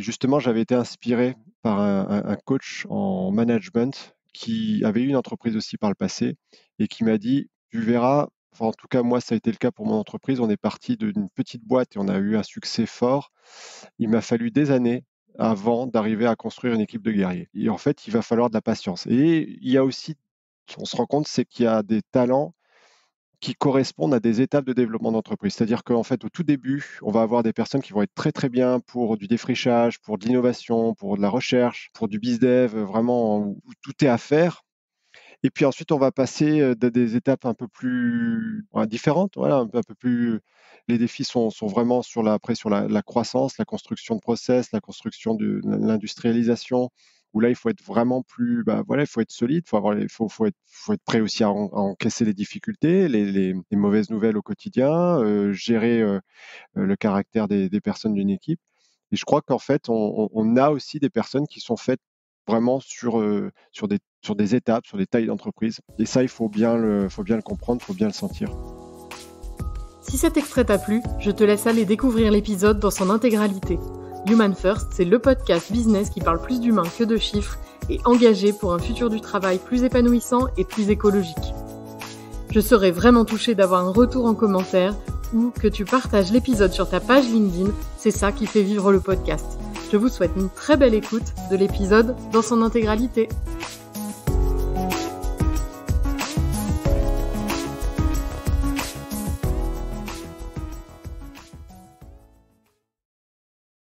Justement, j'avais été inspiré par un coach en management qui avait eu une entreprise aussi par le passé et qui m'a dit: «Tu verras», enfin, en tout cas, moi, ça a été le cas pour mon entreprise. On est parti d'une petite boîte et on a eu un succès fort. Il m'a fallu des années avant d'arriver à construire une équipe de guerriers et en fait, il va falloir de la patience et il y a aussi on se rend compte, c'est qu'il y a des talents qui correspondent à des étapes de développement d'entreprise. C'est-à-dire qu'en fait, au tout début, on va avoir des personnes qui vont être très très bien pour du défrichage, pour de l'innovation, pour de la recherche, pour du bizdev, vraiment où tout est à faire. Et puis ensuite, on va passer des étapes un peu plus différentes. Voilà, un peu plus. Les défis sont vraiment après sur la croissance, la construction de process, la construction de l'industrialisation. Où là, il faut être vraiment plus, voilà, il faut être solide, faut être prêt aussi à encaisser les difficultés, les mauvaises nouvelles au quotidien, gérer le caractère des personnes d'une équipe. Et je crois qu'en fait, on a aussi des personnes qui sont faites vraiment sur des étapes, sur des tailles d'entreprise. Et ça, il faut bien le comprendre, il faut bien le sentir. Si cet extrait t'a plu, je te laisse aller découvrir l'épisode dans son intégralité. Human First, c'est le podcast business qui parle plus d'humains que de chiffres et engagé pour un futur du travail plus épanouissant et plus écologique. Je serais vraiment touchée d'avoir un retour en commentaire ou que tu partages l'épisode sur ta page LinkedIn, c'est ça qui fait vivre le podcast. Je vous souhaite une très belle écoute de l'épisode dans son intégralité.